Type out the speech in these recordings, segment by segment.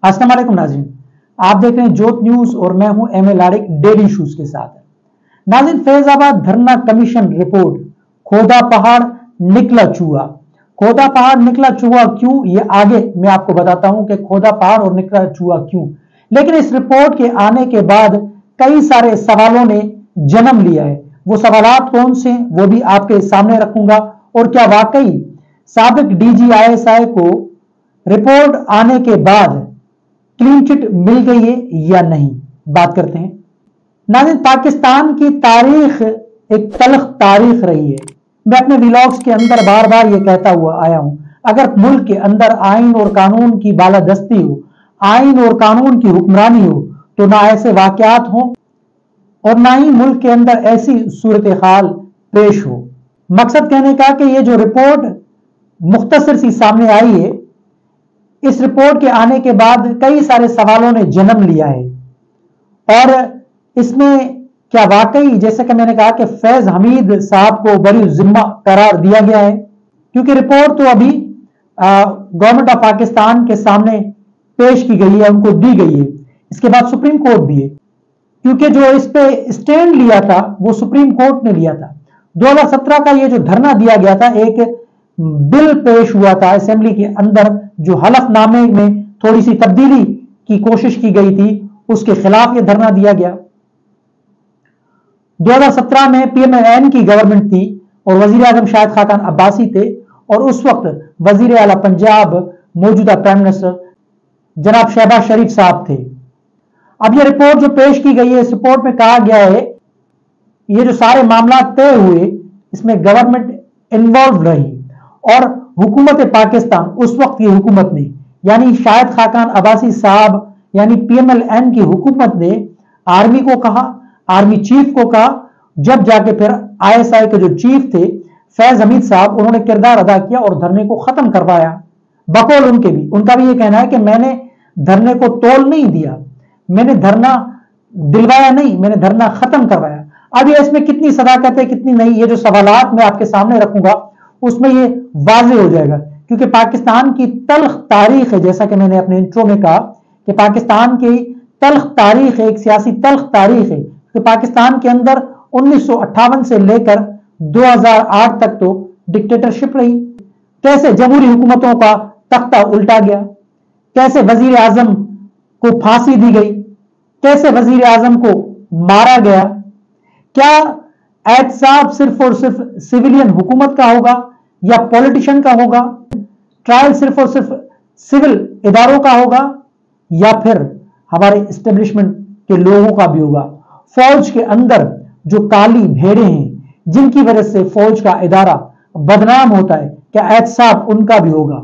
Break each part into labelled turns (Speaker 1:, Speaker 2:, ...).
Speaker 1: अस्सलाम वालेकुम नाज़रीन, आप देख रहे हैं जोत न्यूज और मैं हूं एम ए लाड़िक डेली इश्यूज के साथ। नाज़रीन, फैजाबाद धरना कमीशन रिपोर्ट, खोदा पहाड़ निकला चूहा। खोदा पहाड़ निकला चूहा क्यों, ये आगे मैं आपको बताता हूं कि खोदा पहाड़ और निकला चूहा क्यों। लेकिन इस रिपोर्ट के आने के बाद कई सारे सवालों ने जन्म लिया है। वो सवालात कौन से हैं वो भी आपके सामने रखूंगा, और क्या वाकई साबिक DGISI को रिपोर्ट आने के बाद क्लीन चिट मिल गई है या नहीं, बात करते हैं। नाज़रीन, पाकिस्तान की तारीख एक तल्ख तारीख रही है। मैं अपने व्लॉग्स के अंदर बार बार ये कहता हुआ आया हूं, अगर मुल्क के अंदर आइन और कानून की बालादस्ती हो, आइन और कानून की हुक्मरानी हो, तो ना ऐसे वाकयात हो और ना ही मुल्क के अंदर ऐसी सूरत हाल पेश हो। मकसद कहने का कि ये जो रिपोर्ट मुख्तसर सी सामने आई है, इस रिपोर्ट के आने के बाद कई सारे सवालों ने जन्म लिया है। और इसमें क्या वाकई, जैसे कि मैंने कहा, कि फैज हमीद साहब को बरी जिम्मा करार दिया गया है, क्योंकि रिपोर्ट तो अभी गवर्नमेंट ऑफ पाकिस्तान के सामने पेश की गई है, उनको दी गई है। इसके बाद सुप्रीम कोर्ट भी है, क्योंकि जो इस पे स्टैंड लिया था वो सुप्रीम कोर्ट ने लिया था। 2017 का ये जो धरना दिया गया था, एक बिल पेश हुआ था असेंबली के अंदर, जो हलफनामे में थोड़ी सी तब्दीली की कोशिश की गई थी, उसके खिलाफ ये धरना दिया गया। 2017 में PMLN की गवर्नमेंट थी और वजीर आजम शाहिद खाकान अब्बासी थे, और उस वक्त वजीर आला पंजाब मौजूदा प्राइम मिनिस्टर जनाब शहबाज शरीफ साहब थे। अब ये रिपोर्ट जो पेश की गई है, इस रिपोर्ट में कहा गया है ये जो सारे मामला तय हुए, इसमें गवर्नमेंट इन्वॉल्व रही और हुकूमत पाकिस्तान, उस वक्त की हुकूमत ने, यानी शाहिद खाकान अब्बासी साहब यानी PMLN की हुकूमत ने आर्मी को कहा, आर्मी चीफ को कहा, जब जाके फिर ISI के जो चीफ थे फैज हमीद साहब, उन्होंने किरदार अदा किया और धरने को खत्म करवाया। बकौल उनका भी ये कहना है कि मैंने धरने को तोल नहीं दिया, मैंने धरना दिलवाया नहीं, मैंने धरना खत्म करवाया। अब ये इसमें कितनी सदाकत है कितनी नहीं, ये जो सवालात मैं आपके सामने रखूंगा उसमें ये वाज़ेह हो जाएगा, क्योंकि पाकिस्तान की तल्ख तारीख है, जैसा कि मैंने अपने इंट्रो में कहा कि पाकिस्तान की तल्ख तारीख है, एक सियासी तल्ख तारीख है। तो पाकिस्तान के अंदर 1958 से लेकर 2008 तक तो डिक्टेटरशिप रही। कैसे जमहूरी हुकूमतों का तख्ता उल्टा गया, कैसे वजीर आजम को फांसी दी गई, कैसे वजीर आजम को मारा गया। क्या एहतसाब सिर्फ और सिर्फ सिविलियन हुकूमत का होगा या पॉलिटिशियन का होगा? ट्रायल सिर्फ और सिर्फ सिविल इदारों का होगा या फिर हमारे एस्टेब्लिशमेंट के लोगों का भी होगा? फौज के अंदर जो काली भेड़ें हैं, जिनकी वजह से फौज का इदारा बदनाम होता है, क्या एहतसाब उनका भी होगा?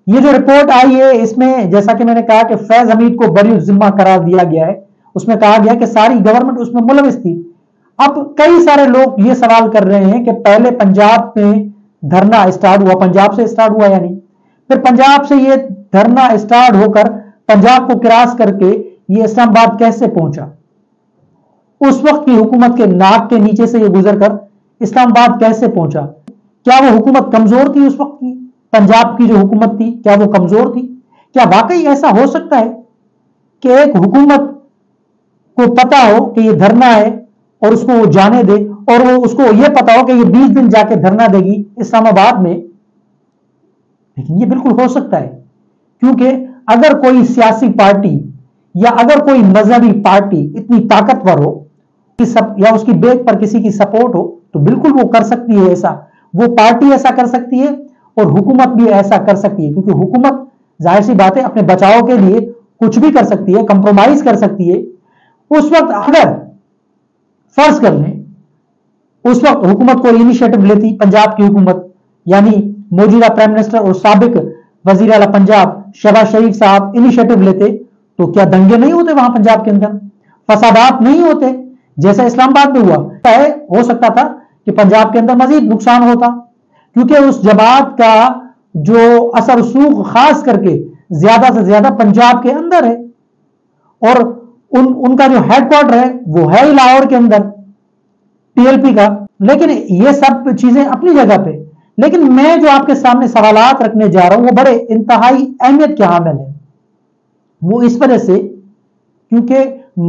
Speaker 1: ये जो रिपोर्ट आई है, इसमें जैसा कि मैंने कहा कि फैज हमीद को बरी जिम्मा करार दिया गया है। उसमें कहा गया कि सारी गवर्नमेंट उसमें मुलविस थी। अब कई सारे लोग ये सवाल कर रहे हैं कि पहले पंजाब में धरना स्टार्ट हुआ, पंजाब से स्टार्ट हुआ या नहीं, फिर पंजाब से ये धरना स्टार्ट होकर पंजाब को क्रॉस करके ये इस्लामाबाद कैसे पहुंचा? उस वक्त की हुकूमत के नाक के नीचे से ये गुजरकर इस्लामाबाद कैसे पहुंचा? क्या वो हुकूमत कमजोर थी उस वक्त की? पंजाब की जो हुकूमत थी, क्या वो कमजोर थी? क्या वाकई ऐसा हो सकता है कि एक हुकूमत को पता हो कि ये धरना है और उसको वो जाने दे, और वो उसको ये पता हो कि ये 20 दिन जाके धरना देगी इस्लामाबाद में? लेकिन ये बिल्कुल हो सकता है, क्योंकि अगर कोई सियासी पार्टी या अगर कोई मजहबी पार्टी इतनी ताकतवर हो कि या उसकी बेग पर किसी की सपोर्ट हो, तो बिल्कुल वो कर सकती है ऐसा। वो पार्टी ऐसा कर सकती है और हुकूमत भी ऐसा कर सकती है, क्योंकि हुकूमत जाहिर सी बात है अपने बचाव के लिए कुछ भी कर सकती है, कंप्रोमाइज कर सकती है। उस वक्त अगर फर्ज कर लें उस वक्त हुकूमत को इनिशिएटिव लेती, पंजाब की हुकूमत यानी मौजूदा प्राइम मिनिस्टर और साबिक वजीर आला पंजाब शहबाज शरीफ साहब इनिशिएटिव लेते, तो क्या दंगे नहीं होते वहां पंजाब के अंदर? फसादात नहीं होते जैसा इस्लामाबाद में हुआ? हो सकता था कि पंजाब के अंदर मजीद नुकसान होता, क्योंकि उस जमात का जो असर रसूख खास करके ज्यादा से ज्यादा पंजाब के अंदर है, और उनका जो हेडक्वार्टर है वो है ही लाहौर के अंदर, PLP का। लेकिन ये सब चीजें अपनी जगह पे, लेकिन मैं जो आपके सामने सवालात रखने जा रहा हूं वो बड़े इंतहाई अहमियत के हामिल है। وہ اس وجہ سے کیونکہ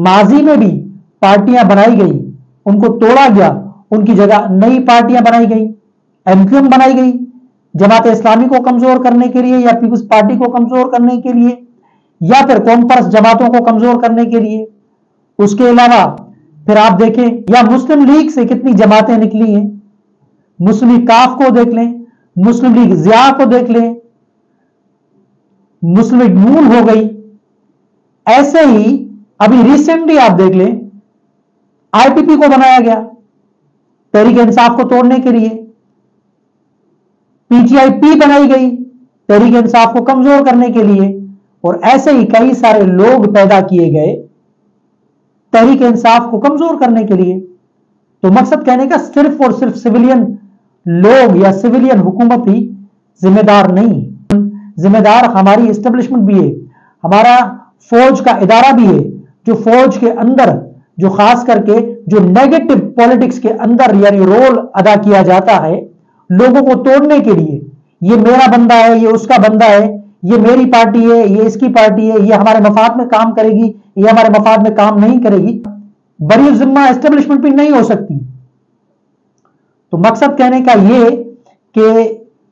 Speaker 1: ماضی میں بھی پارٹیاں بنائی گئی، ان کو توڑا گیا، ان کی جگہ نئی پارٹیاں بنائی گئی، MQM بنائی گئی جماعت اسلامی کو کمزور کرنے کے لیے یا پیپلز پارٹی کو کمزور کرنے کے لیے یا پھر قوم پرست جماعتوں کو کمزور کرنے کے لیے۔ اس کے علاوہ پھر آپ دیکھیں یا مسلم لیگ سے کتنی جماعتیں نکلی ہیں، مسلم لیگ کاف کو دیکھ لیں، مسلم لیگ ضیاء کو دیکھ لیں، مسلم لیگ نون ہو گئی۔ ایسے ہی ابھی ریسنٹلی آپ دیکھ لیں IPP کو بنایا گیا تحریک انصاف کو توڑنے کے لیے، PTIP بنائی گئی تحریک انصاف کو کمزور کرنے کے لیے، اور ایسے ہی کئی سارے لوگ پیدا کیے گئے تحریک انصاف کو کمزور کرنے کے لیے۔ تو مقصد کہنے کا صرف اور صرف سویلین لوگ یا سویلین حکومت ہی ذمہ دار نہیں، ذمہ دار ہماری اسٹیبلشمنٹ بھی ہے، ہمارا فوج کا ادارہ بھی ہے، جو فوج کے اندر جو خاص کر کے جو نیگیٹو پالیٹکس کے اندر یعنی رول ادا کیا جاتا ہے لوگوں کو توڑنے کے لیے، یہ میرا بندہ ہے، یہ اس کا بندہ ہے، یہ میری پارٹی ہے، یہ اس کی پارٹی ہے، یہ ہمارے مفاد میں کام کرے گی، یہ ہمارے مفاد میں کام نہیں کرے گی، بری ذمہ اسٹیبلشمنٹ بھی نہیں ہو سکتی۔ تو مقصد کہنے کا یہ کہ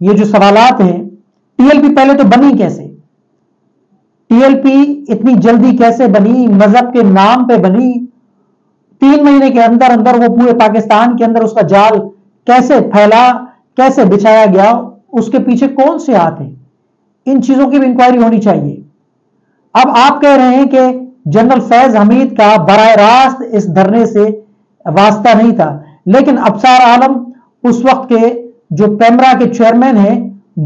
Speaker 1: یہ جو سوالات ہیں، TLP پہلے تو بنی کیسے، TLP اتنی جلدی کیسے بنی، مذہب کے نام پہ بنی، 3 مہینے کے اندر اندر وہ پورے پاکستان کے اندر اس کا جال کیسے پھیلا، کیسے بچھایا گیا، اس کے پیچھے کون سے ہاتھ ہیں، ان چیزوں کی بھی انکوائری ہونی چاہیے۔ اب آپ کہہ رہے ہیں کہ جنرل فیض حمید کا براہ راست اس دھرنے سے واسطہ نہیں تھا، لیکن ابصار عالم اس وقت کے جو پیمرا کے چیئرمین ہیں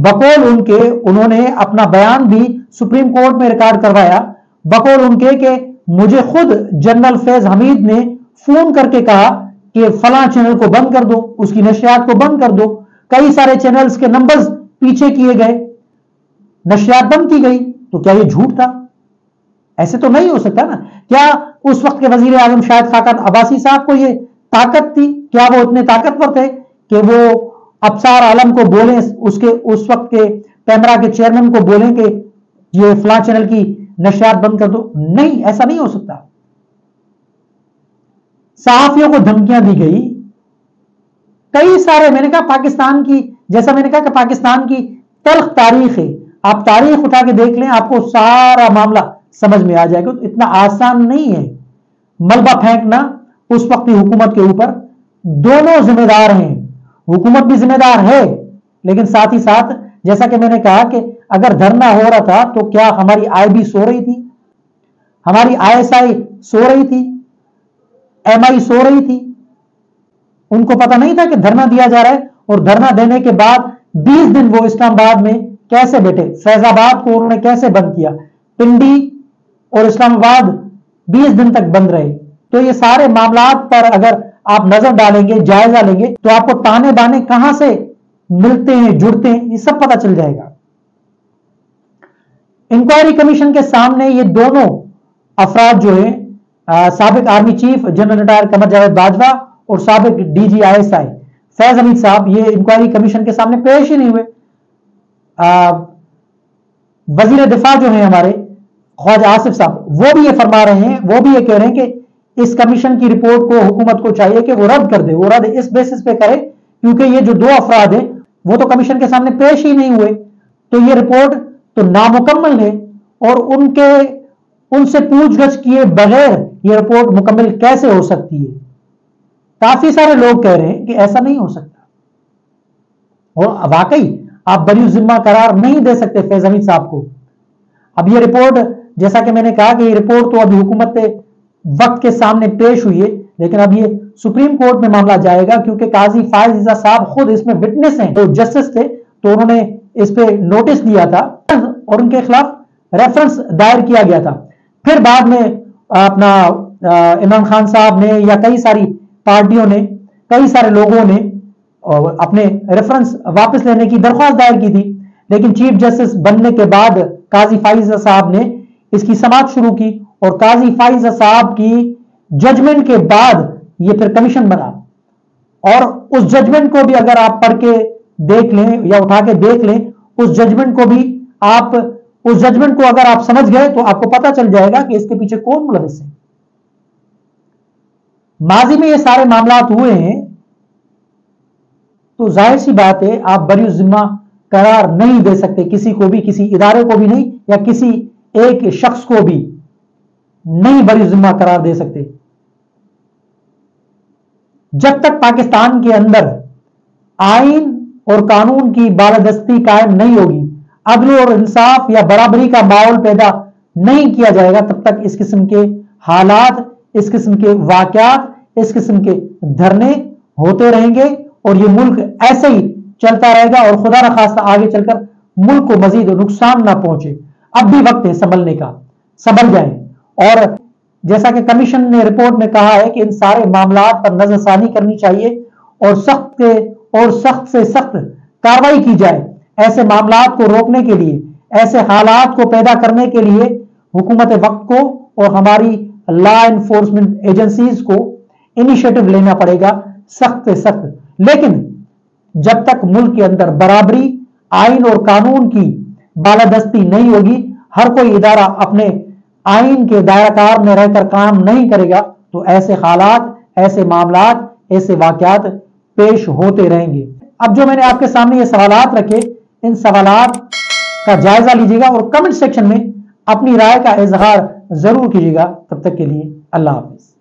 Speaker 1: بقول ان کے، انہوں نے اپنا بیان بھی سپریم کورٹ میں ریکارڈ کروایا، بقول ان کے کہ مجھے خود جنرل فیض حمید نے فون کر کے کہا کہ فلاں چینل کو بند کر دو، اس کی نشریات کو بند کر دو، کئی سارے چینلز کے نمبرز پیچھے کیے گئے، نشریات بند کی گئی۔ تو کیا یہ جھوٹ تھا؟ ایسے تو نہیں ہو سکتا نا۔ کیا اس وقت کے وزیر اعظم شاہد خاقان عباسی صاحب کو یہ طاقت تھی؟ کیا وہ اتنے طاقتور تھے کہ وہ ابصار عالم کو بولیں، اس وقت کے پیمرا کے چیئرمین کو بولیں کہ یہ فلاں چینل کی نشریات بند کر دو؟ نہیں، ایسا نہیں ہو سکتا۔ صحافیوں کو دھمکیاں دی گئی، کئی سارے، میں نے کہا پاکستان کی، جیسا میں نے کہا کہ پاکستان کی تلخ تاریخ ہے، آپ تاریخ اٹھا کے دیکھ لیں آپ کو سارا معاملہ سمجھ میں آ جائے گا۔ اتنا آسان نہیں ہے ملبہ پھینکنا اس وقت کی حکومت کے اوپر، دونوں ذمہ دار ہیں، حکومت بھی ذمہ دار ہے، لیکن ساتھ ہی ساتھ جیسا کہ میں نے کہا کہ اگر دھرنا ہو رہا تھا تو کیا ہماری IB سو رہی تھی، ہماری ISI سو رہی تھی، MI سو رہی تھی؟ ان کو پتہ نہیں تھا کہ دھرنا دیا جا رہا ہے؟ اور دھرنا دینے کے بعد 20 دن وہ اسلام آباد میں کیسے بیٹھے، فیض آباد کو انہوں نے کیسے بند کیا، پنڈی اور اسلام آباد 20 دن تک بند رہے۔ تو یہ سارے معاملات پر اگر آپ نظر ڈالیں گے، جائزہ لیں گے، تو آپ کو تانے بانے کہاں سے ملتے ہیں، جڑتے ہیں، یہ سب پتہ چل جائے گا۔ انکوائری کمیشن کے سامنے یہ دونوں افراد جو ہیں، سابق army chief general retire Qamar Javed Bajwa اور سابق DG ISI فیض حمید صاحب، یہ انکوائری کمیشن کے سامنے پیش ہی نہیں ہوئے۔ وزیر دفاع جو ہیں ہمارے خواجہ آصف صاحب، وہ بھی یہ فرما رہے ہیں، وہ بھی یہ کہہ رہے ہیں کہ اس کمیشن کی رپورٹ کو حکومت کو چاہیے کہ وہ رد کر دے، وہ رد اس بیسس پہ کرے کیونکہ یہ جو 2 افراد ہیں وہ تو کمیشن کے سامنے پیش ہی نہیں ہوئے، تو یہ رپورٹ تو نامکمل ہے، اور ان سے پوچھ گچھ کیے بغیر یہ رپورٹ مکمل کیسے ہو سکتی ہے؟ کافی سارے لوگ کہہ رہے ہیں کہ ایسا نہیں ہو سکتا، اور واقعی آپ بری ذمہ قرار نہیں دے سکتے فیض حمید صاحب کو۔ اب یہ رپورٹ، جیسا کہ میں نے کہا کہ یہ رپورٹ تو ابھی حکومت وقت کے سامنے پیش ہوئی ہے، لیکن اب یہ سپریم کورٹ میں معاملہ جائے گا کیونکہ قاضی فائز رضا صاحب خود اس میں وٹنس ہیں، وہ جسٹس تھے، تو انہوں نے اس پہ نوٹس دیا تھا اور ان کے خلاف ریفرنس دائر کیا گیا تھا۔ پھر بعد میں اپنا عمران خان صاحب نے یا کئی ساری پارٹیوں نے، کئی سارے لوگوں نے اپنے ریفرنس واپس لینے کی درخواست دائر کی تھی، لیکن چیف جسٹس بننے کے بعد قاضی فائز صاحب نے اس کی سماعت شروع کی، اور قاضی فائز صاحب کی ججمنٹ کے بعد یہ پھر کمیشن بنا، اور اس ججمنٹ کو بھی اگر آپ پڑھ کے دیکھ لیں یا اٹھا کے دیکھ لیں، اس ججمنٹ کو بھی آپ उस जजमेंट को अगर आप समझ गए तो आपको पता चल जाएगा कि इसके पीछे कौन मुलविस है। माजी में ये सारे मामलात हुए हैं, तो जाहिर सी बात है आप बरी जिम्मा करार नहीं दे सकते किसी को भी, किसी इदारे को भी नहीं, या किसी एक शख्स को भी नहीं बरी जिम्मा करार दे सकते। जब तक पाकिस्तान के अंदर आइन और कानून की बालादस्ती कायम नहीं होगी, अदल और इंसाफ या बराबरी का माहौल पैदा नहीं किया जाएगा, तब तक इस किस्म के हालात, इस किस्म के वाकयात, इस किस्म के धरने होते रहेंगे और ये मुल्क ऐसे ही चलता रहेगा और खुदा न खास्ता आगे चलकर मुल्क को मजीद नुकसान ना पहुंचे। अब भी वक्त है संभलने का, संभल जाएं। और जैसा कि कमीशन ने रिपोर्ट में कहा है कि इन सारे मामलात पर नजरसानी करनी चाहिए और सख्त से सख्त कार्रवाई की जाए। ऐसे मामलात को रोकने के लिए, ऐसे हालात को पैदा करने के लिए हुकूमत वक्त को और हमारी लॉ एनफोर्समेंट एजेंसीज को इनिशिएटिव लेना पड़ेगा, सख्त से सख्त। लेकिन जब तक मुल्क के अंदर बराबरी, आइन और कानून की बालादस्ती नहीं होगी, हर कोई इदारा अपने आइन के दायराकार में रहकर काम नहीं करेगा, तो ऐसे हालात, ऐसे मामलात, ऐसे वाकयात पेश होते रहेंगे। अब जो मैंने आपके सामने ये सवालात रखे, इन सवालात का जायजा लीजिएगा और कमेंट सेक्शन में अपनी राय का इजहार जरूर कीजिएगा। तब तक के लिए अल्लाह हाफिज।